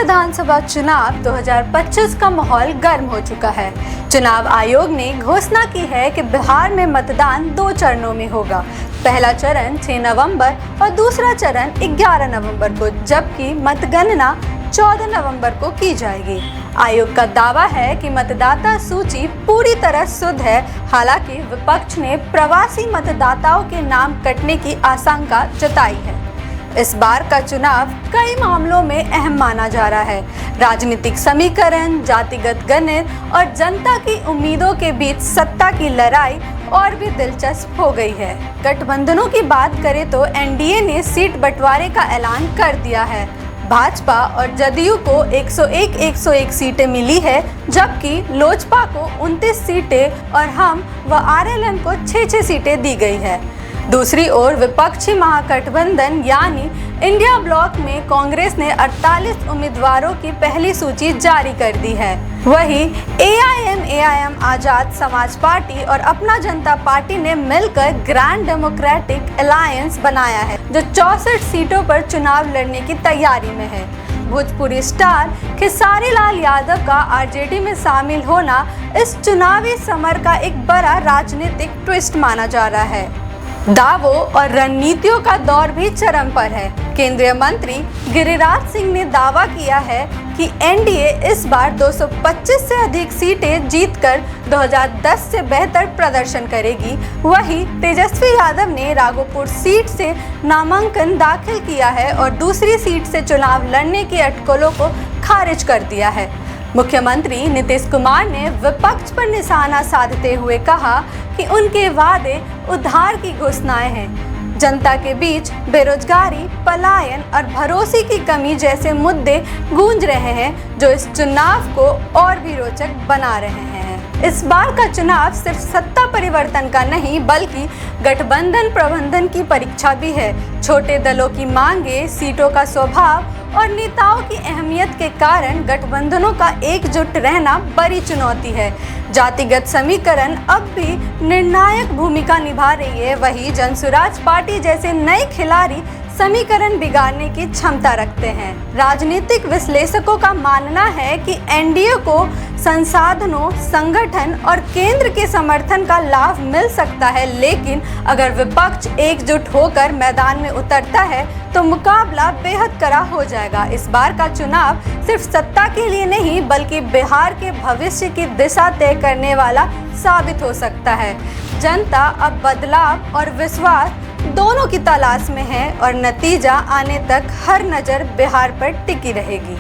विधानसभा चुनाव 2025 का माहौल गर्म हो चुका है। चुनाव आयोग ने घोषणा की है कि बिहार में मतदान 2 चरणों में होगा। पहला चरण 6 नवंबर और दूसरा चरण 11 नवंबर को, जबकि मतगणना 14 नवंबर को की जाएगी। आयोग का दावा है कि मतदाता सूची पूरी तरह शुद्ध है। हालांकि विपक्ष ने प्रवासी मतदाताओं के नाम कटने की आशंका जताई है। इस बार का चुनाव कई मामलों में अहम माना जा रहा है। राजनीतिक समीकरण, जातिगत गणित और जनता की उम्मीदों के बीच सत्ता की लड़ाई और भी दिलचस्प हो गई है। गठबंधनों की बात करें तो एनडीए ने सीट बंटवारे का ऐलान कर दिया है। भाजपा और जदयू को 101 सीटें मिली है, जबकि लोजपा को 29 सीटें और हम व आरएलएन को 6 सीटें दी गई है। दूसरी ओर विपक्षी महागठबंधन यानी इंडिया ब्लॉक में कांग्रेस ने 48 उम्मीदवारों की पहली सूची जारी कर दी है। वहीं एआईएम आजाद समाज पार्टी और अपना जनता पार्टी ने मिलकर ग्रैंड डेमोक्रेटिक अलायंस बनाया है, जो 64 सीटों पर चुनाव लड़ने की तैयारी में है। भोजपुरी स्टार खेसारी लाल यादव का आरजेडी में शामिल होना इस चुनावी समर का एक बड़ा राजनीतिक ट्विस्ट माना जा रहा है। दावों और रणनीतियों का दौर भी चरम पर है। केंद्रीय मंत्री गिरिराज सिंह ने दावा किया है कि एनडीए इस बार 225 से अधिक सीटें जीतकर 2010 से बेहतर प्रदर्शन करेगी। वहीं तेजस्वी यादव ने राघोपुर सीट से नामांकन दाखिल किया है और दूसरी सीट से चुनाव लड़ने की अटकलों को खारिज कर दिया है। मुख्यमंत्री नीतीश कुमार ने विपक्ष पर निशाना साधते हुए कहा कि उनके वादे उधार की घोषणाएं हैं। जनता के बीच बेरोजगारी, पलायन और भरोसे की कमी जैसे मुद्दे गूंज रहे हैं, जो इस चुनाव को और भी रोचक बना रहे हैं। इस बार का चुनाव सिर्फ सत्ता परिवर्तन का नहीं, बल्कि गठबंधन प्रबंधन की परीक्षा भी है। छोटे दलों की मांगे, सीटों का स्वभाव और नेताओं की अहमियत के कारण गठबंधनों का एकजुट रहना बड़ी चुनौती है। जातिगत समीकरण अब भी निर्णायक भूमिका निभा रही है। वहीं जनसुराज पार्टी जैसे नए खिलाड़ी समीकरण बिगाड़ने की क्षमता रखते हैं। राजनीतिक विश्लेषकों का मानना है कि एनडीए को संसाधनों, संगठन और केंद्र के समर्थन का लाभ मिल सकता है, लेकिन अगर विपक्ष एकजुट होकर मैदान में उतरता है तो मुकाबला बेहद कड़ा हो जाएगा। इस बार का चुनाव सिर्फ सत्ता के लिए नहीं, बल्कि बिहार के भविष्य की दिशा तय करने वाला साबित हो सकता है। जनता अब बदलाव और विश्वास दोनों की तलाश में है और नतीजा आने तक हर नज़र बिहार पर टिकी रहेगी।